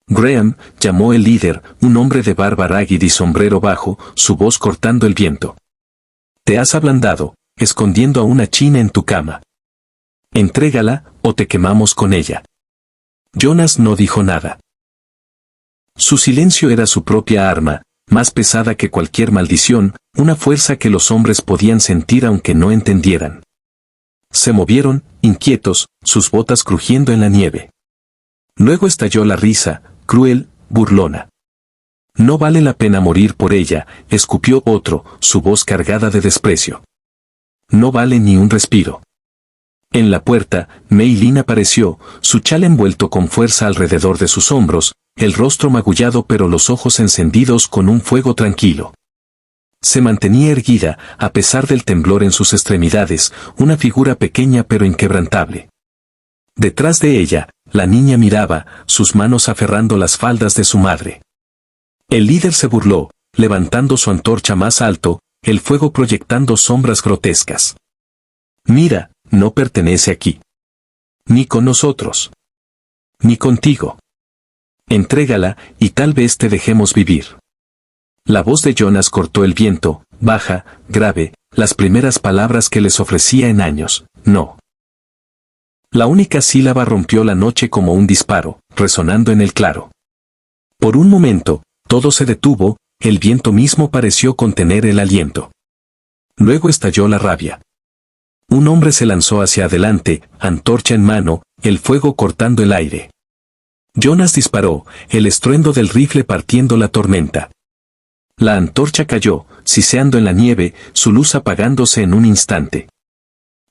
Graham, llamó el líder, un hombre de barba ragged y sombrero bajo, su voz cortando el viento. Te has ablandado, escondiendo a una china en tu cama. Entrégala, o te quemamos con ella. Jonas no dijo nada. Su silencio era su propia arma, más pesada que cualquier maldición, una fuerza que los hombres podían sentir aunque no entendieran. Se movieron, inquietos, sus botas crujiendo en la nieve. Luego estalló la risa, cruel, burlona. No vale la pena morir por ella, escupió otro, su voz cargada de desprecio. No vale ni un respiro. En la puerta, Mei Lin apareció, su chal envuelto con fuerza alrededor de sus hombros, el rostro magullado pero los ojos encendidos con un fuego tranquilo. Se mantenía erguida, a pesar del temblor en sus extremidades, una figura pequeña pero inquebrantable. Detrás de ella, la niña miraba, sus manos aferrando las faldas de su madre. El líder se burló, levantando su antorcha más alto, el fuego proyectando sombras grotescas. Mira, no pertenece aquí. Ni con nosotros. Ni contigo. Entrégala, y tal vez te dejemos vivir. La voz de Jonas cortó el viento, baja, grave, las primeras palabras que les ofrecía en años, no. La única sílaba rompió la noche como un disparo, resonando en el claro. Por un momento, todo se detuvo, el viento mismo pareció contener el aliento. Luego estalló la rabia. Un hombre se lanzó hacia adelante, antorcha en mano, el fuego cortando el aire. Jonas disparó, el estruendo del rifle partiendo la tormenta. La antorcha cayó, siseando en la nieve, su luz apagándose en un instante.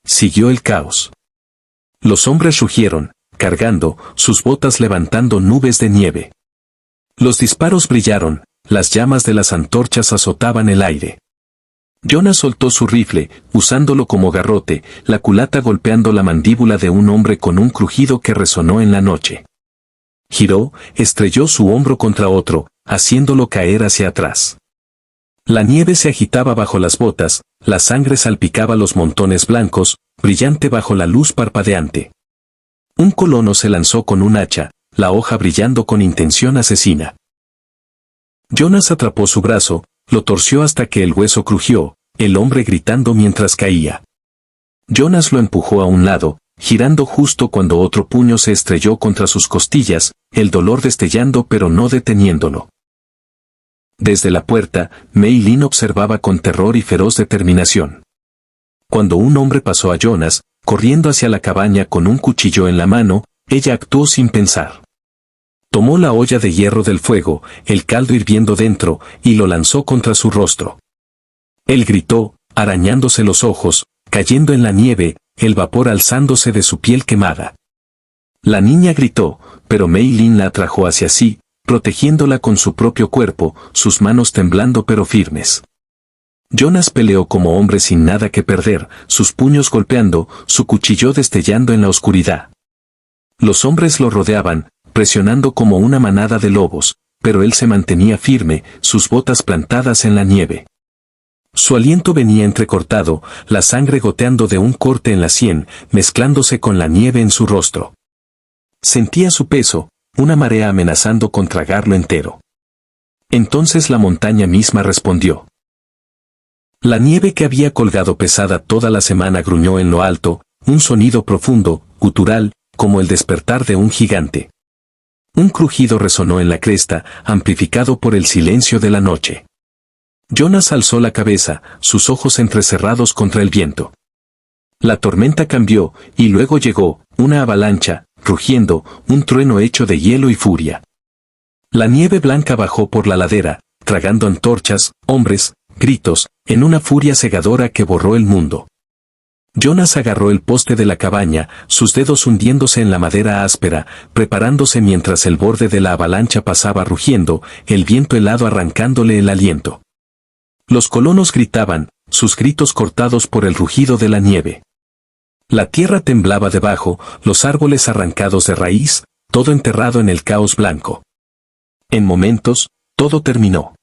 Siguió el caos. Los hombres rugieron, cargando, sus botas levantando nubes de nieve. Los disparos brillaron, las llamas de las antorchas azotaban el aire. Jonas soltó su rifle, usándolo como garrote, la culata golpeando la mandíbula de un hombre con un crujido que resonó en la noche. Giró, estrelló su hombro contra otro, haciéndolo caer hacia atrás. La nieve se agitaba bajo las botas, la sangre salpicaba los montones blancos, brillante bajo la luz parpadeante. Un colono se lanzó con un hacha, la hoja brillando con intención asesina. Jonas atrapó su brazo, lo torció hasta que el hueso crujió, el hombre gritando mientras caía. Jonas lo empujó a un lado, girando justo cuando otro puño se estrelló contra sus costillas, el dolor destellando pero no deteniéndolo. Desde la puerta, Mei Lin observaba con terror y feroz determinación. Cuando un hombre pasó a Jonas, corriendo hacia la cabaña con un cuchillo en la mano, ella actuó sin pensar. Tomó la olla de hierro del fuego, el caldo hirviendo dentro, y lo lanzó contra su rostro. Él gritó, arañándose los ojos, cayendo en la nieve, el vapor alzándose de su piel quemada. La niña gritó, pero Mei Lin la atrajo hacia sí, protegiéndola con su propio cuerpo, sus manos temblando pero firmes. Jonas peleó como hombre sin nada que perder, sus puños golpeando, su cuchillo destellando en la oscuridad. Los hombres lo rodeaban, presionando como una manada de lobos, pero él se mantenía firme, sus botas plantadas en la nieve. Su aliento venía entrecortado, la sangre goteando de un corte en la sien, mezclándose con la nieve en su rostro. Sentía su peso, una marea amenazando con tragarlo entero. Entonces la montaña misma respondió. La nieve que había colgado pesada toda la semana gruñó en lo alto, un sonido profundo, gutural, como el despertar de un gigante. Un crujido resonó en la cresta, amplificado por el silencio de la noche. Jonas alzó la cabeza, sus ojos entrecerrados contra el viento. La tormenta cambió, y luego llegó, una avalancha, rugiendo, un trueno hecho de hielo y furia. La nieve blanca bajó por la ladera, tragando antorchas, hombres, gritos, en una furia cegadora que borró el mundo. Jonas agarró el poste de la cabaña, sus dedos hundiéndose en la madera áspera, preparándose mientras el borde de la avalancha pasaba rugiendo, el viento helado arrancándole el aliento. Los colonos gritaban, sus gritos cortados por el rugido de la nieve. La tierra temblaba debajo, los árboles arrancados de raíz, todo enterrado en el caos blanco. En momentos, todo terminó.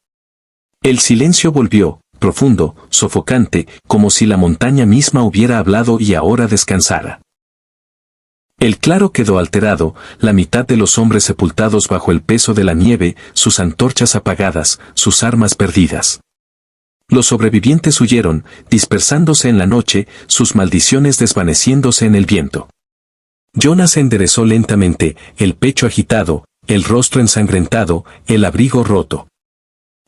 El silencio volvió, profundo, sofocante, como si la montaña misma hubiera hablado y ahora descansara. El claro quedó alterado, la mitad de los hombres sepultados bajo el peso de la nieve, sus antorchas apagadas, sus armas perdidas. Los sobrevivientes huyeron, dispersándose en la noche, sus maldiciones desvaneciéndose en el viento. Jonas se enderezó lentamente, el pecho agitado, el rostro ensangrentado, el abrigo roto.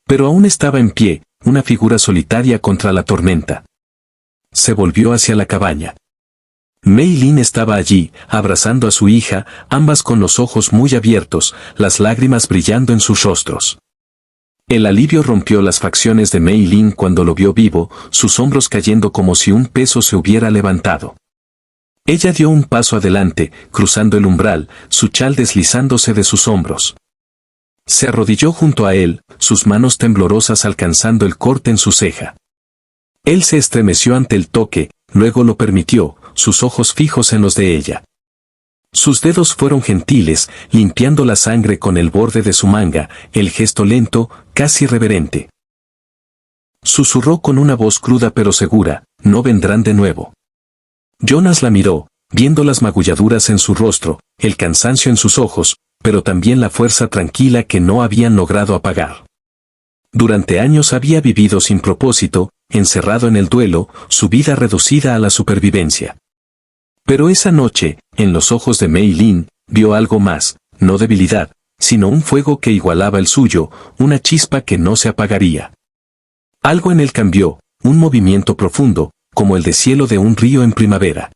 Pero aún estaba en pie, una figura solitaria contra la tormenta. Se volvió hacia la cabaña. Mei Lin estaba allí, abrazando a su hija, ambas con los ojos muy abiertos, las lágrimas brillando en sus rostros. El alivio rompió las facciones de Mei Lin cuando lo vio vivo, sus hombros cayendo como si un peso se hubiera levantado. Ella dio un paso adelante, cruzando el umbral, su chal deslizándose de sus hombros. Se arrodilló junto a él, sus manos temblorosas alcanzando el corte en su ceja. Él se estremeció ante el toque, luego lo permitió, sus ojos fijos en los de ella. Sus dedos fueron gentiles, limpiando la sangre con el borde de su manga, el gesto lento, casi reverente. Susurró con una voz cruda pero segura, no vendrán de nuevo. Jonas la miró, viendo las magulladuras en su rostro, el cansancio en sus ojos, pero también la fuerza tranquila que no habían logrado apagar. Durante años había vivido sin propósito, encerrado en el duelo, su vida reducida a la supervivencia. Pero esa noche, en los ojos de Mei Lin, vio algo más, no debilidad, sino un fuego que igualaba el suyo, una chispa que no se apagaría. Algo en él cambió, un movimiento profundo, como el deshielo de un río en primavera.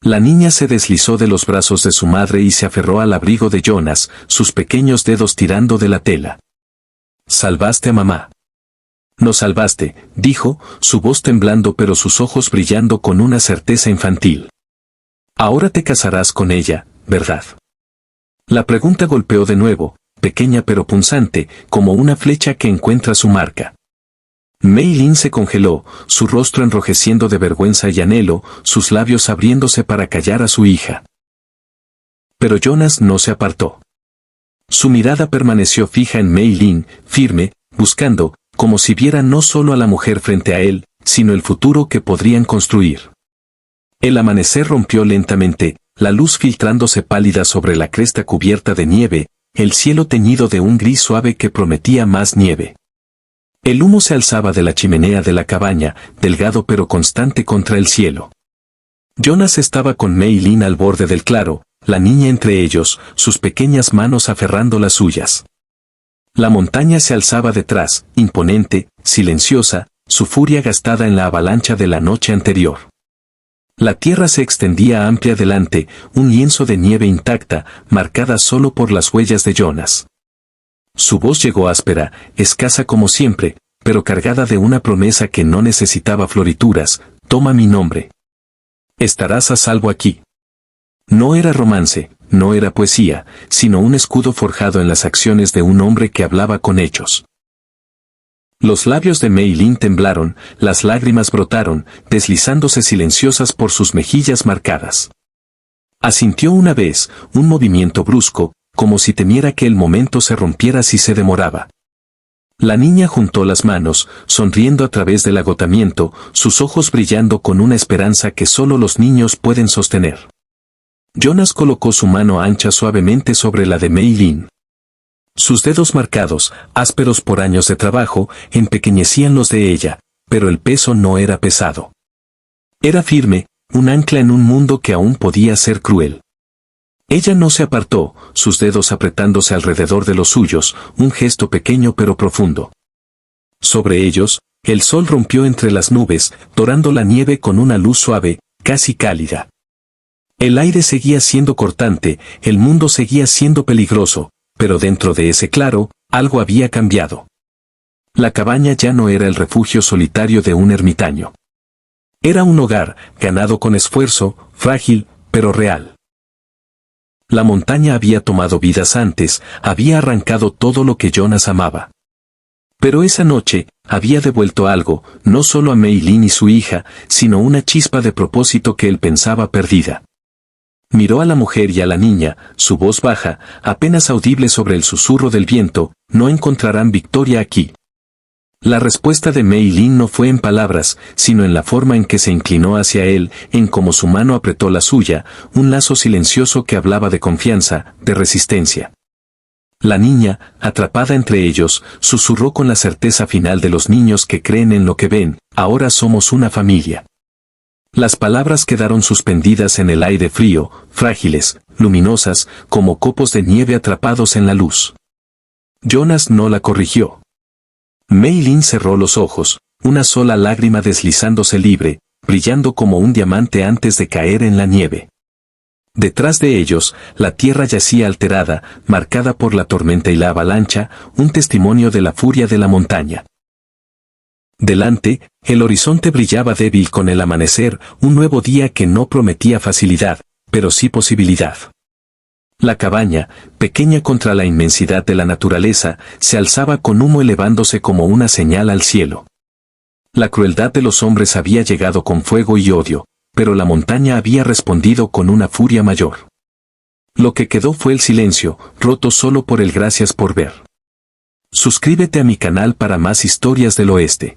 La niña se deslizó de los brazos de su madre y se aferró al abrigo de Jonas, sus pequeños dedos tirando de la tela. «Salvaste a mamá». «Nos salvaste», dijo, su voz temblando pero sus ojos brillando con una certeza infantil. «Ahora te casarás con ella, ¿verdad?». La pregunta golpeó de nuevo, pequeña pero punzante, como una flecha que encuentra su marca. Mei Lin se congeló, su rostro enrojeciendo de vergüenza y anhelo, sus labios abriéndose para callar a su hija. Pero Jonas no se apartó. Su mirada permaneció fija en Mei Lin, firme, buscando, como si viera no solo a la mujer frente a él, sino el futuro que podrían construir. El amanecer rompió lentamente, la luz filtrándose pálida sobre la cresta cubierta de nieve, el cielo teñido de un gris suave que prometía más nieve. El humo se alzaba de la chimenea de la cabaña, delgado pero constante contra el cielo. Jonas estaba con Mei Lin al borde del claro, la niña entre ellos, sus pequeñas manos aferrando las suyas. La montaña se alzaba detrás, imponente, silenciosa, su furia gastada en la avalancha de la noche anterior. La tierra se extendía amplia delante, un lienzo de nieve intacta, marcada solo por las huellas de Jonas. Su voz llegó áspera, escasa como siempre, pero cargada de una promesa que no necesitaba florituras: toma mi nombre. Estarás a salvo aquí. No era romance, no era poesía, sino un escudo forjado en las acciones de un hombre que hablaba con hechos. Los labios de Mei Lin temblaron, las lágrimas brotaron, deslizándose silenciosas por sus mejillas marcadas. Asintió una vez, un movimiento brusco, como si temiera que el momento se rompiera si se demoraba. La niña juntó las manos, sonriendo a través del agotamiento, sus ojos brillando con una esperanza que solo los niños pueden sostener. Jonas colocó su mano ancha suavemente sobre la de Mei Lin. Sus dedos marcados, ásperos por años de trabajo, empequeñecían los de ella, pero el peso no era pesado. Era firme, un ancla en un mundo que aún podía ser cruel. Ella no se apartó, sus dedos apretándose alrededor de los suyos, un gesto pequeño pero profundo. Sobre ellos, el sol rompió entre las nubes, dorando la nieve con una luz suave, casi cálida. El aire seguía siendo cortante, el mundo seguía siendo peligroso, pero dentro de ese claro, algo había cambiado. La cabaña ya no era el refugio solitario de un ermitaño. Era un hogar, ganado con esfuerzo, frágil, pero real. La montaña había tomado vidas antes, había arrancado todo lo que Jonas amaba. Pero esa noche, había devuelto algo, no solo a Mei Lin y su hija, sino una chispa de propósito que él pensaba perdida. Miró a la mujer y a la niña, su voz baja, apenas audible sobre el susurro del viento: no encontrarán victoria aquí. La respuesta de Mei Lin no fue en palabras, sino en la forma en que se inclinó hacia él, en cómo su mano apretó la suya, un lazo silencioso que hablaba de confianza, de resistencia. La niña, atrapada entre ellos, susurró con la certeza final de los niños que creen en lo que ven: ahora somos una familia. Las palabras quedaron suspendidas en el aire frío, frágiles, luminosas, como copos de nieve atrapados en la luz. Jonas no la corrigió. Mei Lin cerró los ojos, una sola lágrima deslizándose libre, brillando como un diamante antes de caer en la nieve. Detrás de ellos, la tierra yacía alterada, marcada por la tormenta y la avalancha, un testimonio de la furia de la montaña. Delante, el horizonte brillaba débil con el amanecer, un nuevo día que no prometía facilidad, pero sí posibilidad. La cabaña, pequeña contra la inmensidad de la naturaleza, se alzaba con humo elevándose como una señal al cielo. La crueldad de los hombres había llegado con fuego y odio, pero la montaña había respondido con una furia mayor. Lo que quedó fue el silencio, roto solo por el gracias por ver. Suscríbete a mi canal para más historias del oeste.